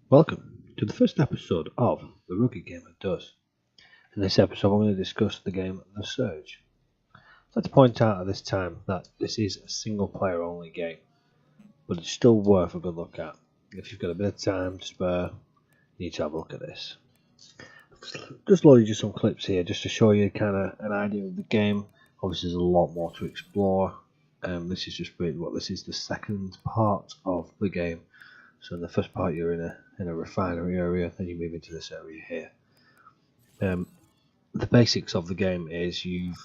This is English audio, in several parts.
Welcome to the first episode of The Rookie Gamer Does. In this episode, I'm going to discuss the game The Surge. Let's point out at this time that this is a single player only game, but it's still worth a good look at. If you've got a bit of time to spare, you need to have a look at this. Just loaded you some clips here just to show you kind of an idea of the game. Obviously, there's a lot more to explore. This is just this is the second part of the game. So in the first part, you're in a refinery area, then you move into this area here. The basics of the game is you've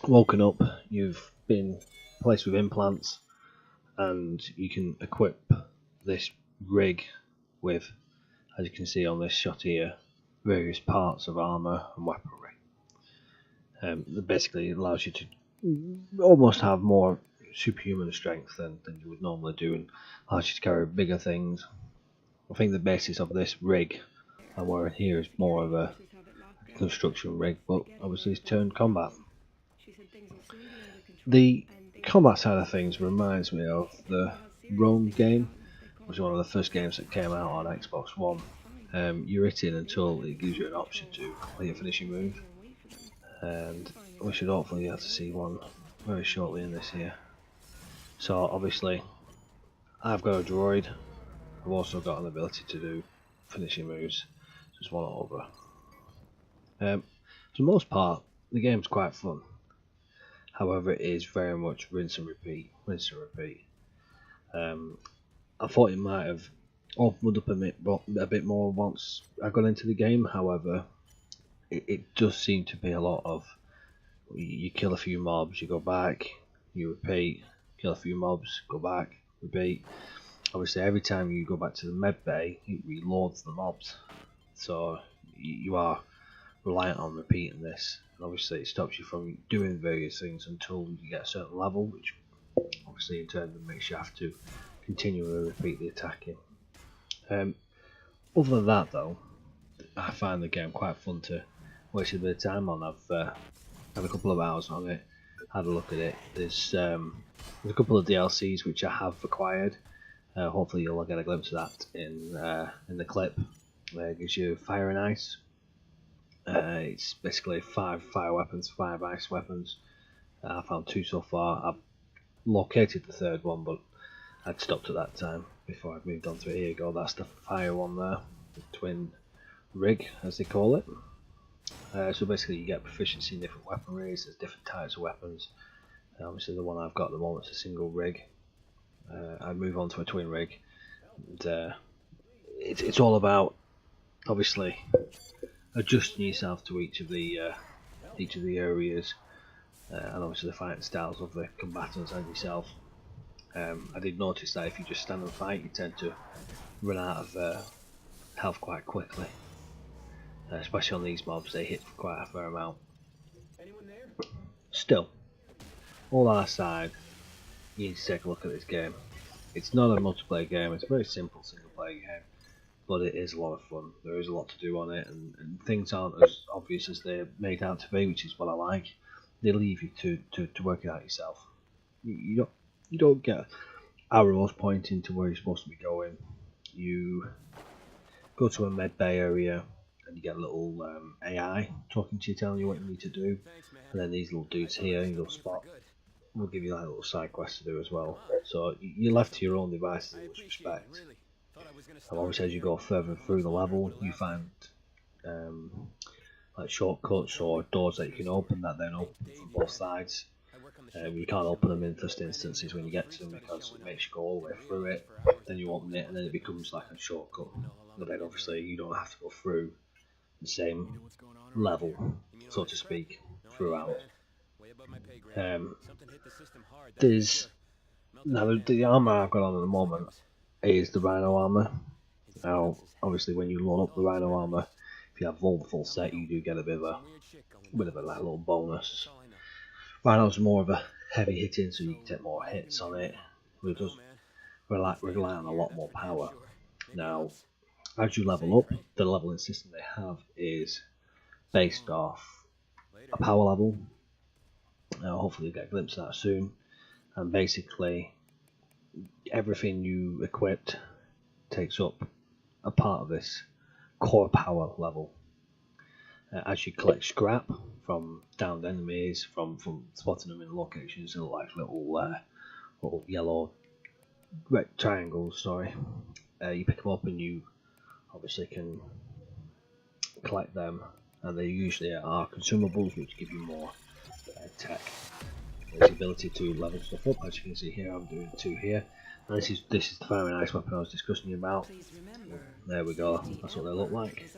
woken up, you've been placed with implants, and you can equip this rig with, as you can see on this shot here, various parts of armour and weaponry. That basically allows you to almost have more superhuman strength than you would normally do, and allows you to carry bigger things. I think the basis of this rig I'm wearing here is more of a construction rig, but obviously it's turned combat. The combat side of things reminds me of the Rome game, which was one of the first games that came out on Xbox One. You're hitting until it gives you an option to complete a finishing move, and we should hopefully be able to see one very shortly in this here. So obviously I've got a droid, I've also got an ability to do finishing moves, just one over. For the most part, the game's quite fun. However, it is very much rinse and repeat, rinse and repeat. I thought it might have opened up a bit more once I got into the game. However, it does seem to be a lot of you kill a few mobs, you go back, you repeat, kill a few mobs, go back, repeat. Obviously, every time you go back to the med bay, it reloads the mobs, so you are reliant on repeating this. And obviously, it stops you from doing various things until you get a certain level, which obviously in turn makes you have to continually repeat the attacking. Other than that, though, I find the game quite fun to waste a bit of time on. I've had a couple of hours on it, had a look at it. There's a couple of DLCs which I have acquired. Hopefully you'll get a glimpse of that in the clip. It gives you fire and ice. It's basically 5 fire weapons, 5 ice weapons. I found 2 so far. I've located the third one, but I'd stopped at that time before I'd moved on to it. Here you go, that's the fire one there, the twin rig as they call it. So basically you get proficiency in different weaponries, there's different types of weapons. Obviously the one I've got at the moment is a single rig. I'd move on to a twin rig, and it's all about obviously adjusting yourself to each of the areas, and obviously the fighting styles of the combatants and yourself. I did notice that if you just stand and fight, you tend to run out of health quite quickly, especially on these mobs. They hit for quite a fair amount. Still, all that aside, you need to take a look at this game. It's not a multiplayer game, it's a very simple single player game, but it is a lot of fun. There is a lot to do on it, and things aren't as obvious as they're made out to be, which is what I like. They leave you to work it out yourself. You don't get arrows pointing to where you're supposed to be going. You go to a med bay area and you get a little AI talking to you, telling you what you need to do, and then these little dudes here, you'll spot, will give you like little side quests to do as well. So you're left to your own devices in this respect. And obviously as you go further through the level, you find like shortcuts or doors that you can open that then open from both sides. You can't open them in first instances when you get to them because it makes you go all the way through it, then you open it and then it becomes like a shortcut. But then obviously you don't have to go through the same level, so to speak, throughout. There's now the armour I've got on at the moment is the Rhino armour. Now obviously when you load up the Rhino armour, if you have the full set, you do get a bit of a like little bonus. Rhino's more of a heavy hitting, so you can take more hits on it, but it does rely on a lot more power. Now, as you level up, the leveling system they have is based off a power level. Hopefully you'll get a glimpse of that soon. And basically, everything you equipped takes up a part of this core power level. As you collect scrap from downed enemies, from spotting them in locations that look like little yellow triangles, you pick them up and you obviously can collect them, and they usually are consumables which give you more tech. There's the ability to level stuff up, as you can see here. I'm doing 2 here, and this is the very nice weapon I was discussing about. There we go, that's what they look like.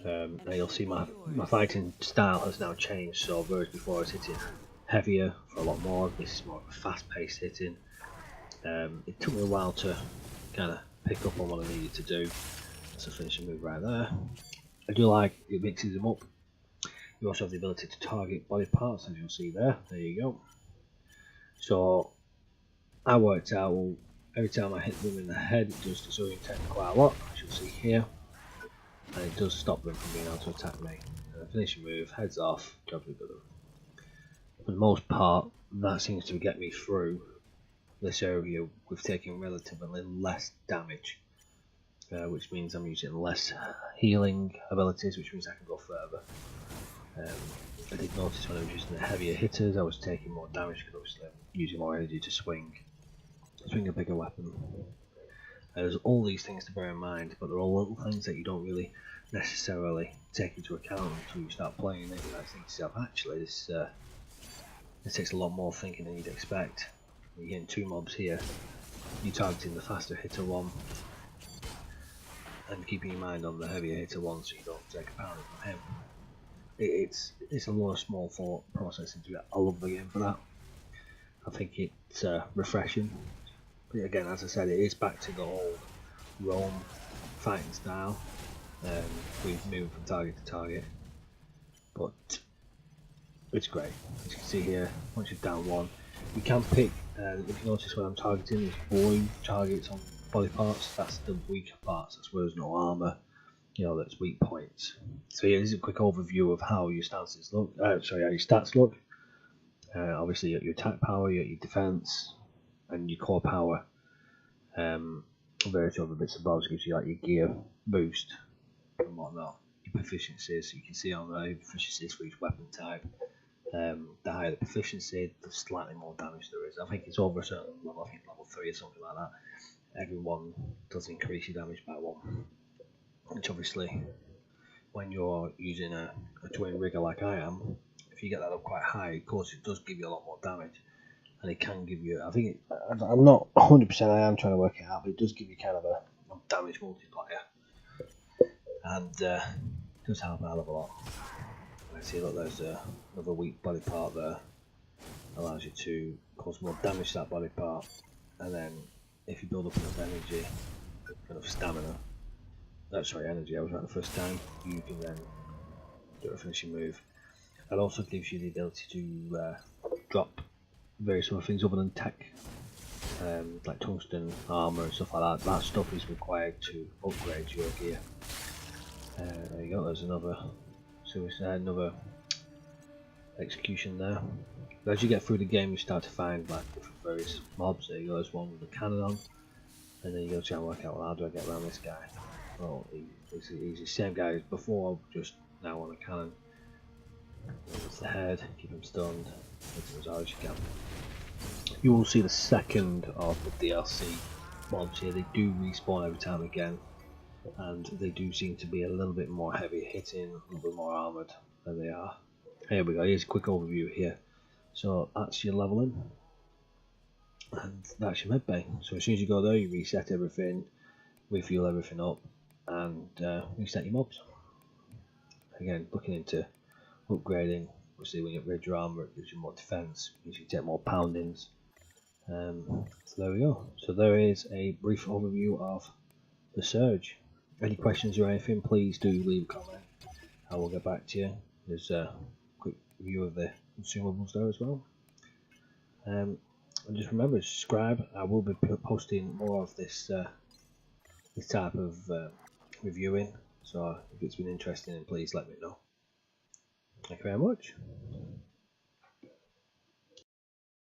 Now you'll see my fighting style has now changed, so whereas before I was hitting heavier for a lot more, this is more of a fast-paced hitting. It took me a while to kind of pick up on what I needed to do. That's a finishing move right there. I do like it mixes them up. You also have the ability to target body parts, as you'll see there. There you go. So I worked out, well, every time I hit them in the head, it does disorientate quite a lot, as you'll see here. And it does stop them from being able to attack me. Finishing move, heads off, job done. For the most part, that seems to get me through this area with taking relatively less damage, which means I'm using less healing abilities, which means I can go further. I did notice when I was using the heavier hitters, I was taking more damage because obviously I'm using more energy to swing a bigger weapon. There's all these things to bear in mind, but they're all little things that you don't really necessarily take into account until you start playing it. You might think to yourself, actually, this takes a lot more thinking than you'd expect. You're getting 2 mobs here, you're targeting the faster hitter one, and keeping your mind on the heavier hitter one so you don't take a pounding from him. It's a lot of small thought processing to it. I love the game for that. I think it's refreshing. But again, as I said, it is back to the old Rome fighting style. We've moved from target to target, but it's great. As you can see here, once you've down one, you can pick. If you notice when I'm targeting, there's blue targets on body parts. That's the weaker parts. That's where there's no armor. That's weak points. So here's a quick overview of how your stances look. How your stats look. Obviously, your attack power, your defense, and your core power. Various other bits and bobs gives you like your gear boost and whatnot. Your proficiencies, so you can see on there, proficiencies for each weapon type. The higher the proficiency, the slightly more damage there is. I think it's over a certain level. I think level 3 or something like that. Everyone does increase your damage by 1. Which obviously, when you're using a twin rigger like I am, if you get that up quite high, of course it does give you a lot more damage, and it can give you, I'm not 100%, I am trying to work it out, but it does give you kind of a damage multiplier, and it does help out a lot. I see, look, there's another weak body part there, allows you to cause more damage to that body part, and then if you build up enough energy, enough stamina, energy, I was right the first time, you can then do a finishing move. It also gives you the ability to drop various other things other than tech, like tungsten armor and stuff like that. That stuff is required to upgrade your gear. There you go, there's another suicide, another execution there. But as you get through the game, you start to find like different various mobs. There you go, there's one with a cannon on, and then you go try and work out, well, how do I get around this guy? Well, he's the same guy as before, just now on a cannon. It's the head, keep him stunned, hit him as hard as you can. You will see the second of the DLC mobs here. They do respawn every time again, and they do seem to be a little bit more heavy hitting, a little bit more armoured than they are. Here we go, here's a quick overview here. So that's your leveling, and that's your medbay. So as soon as you go there, you reset everything, refuel everything up, and reset your mobs. Again, looking into upgrading, obviously when you upgrade your armor, it gives you more defense, gives you take more poundings. So there we go. So there is a brief overview of the Surge. Any questions or anything, please do leave a comment. I will get back to you. There's a quick review of the consumables there as well. And just remember to subscribe. I will be posting more of this this type of reviewing, so if it's been interesting, please let me know. Thank you very much.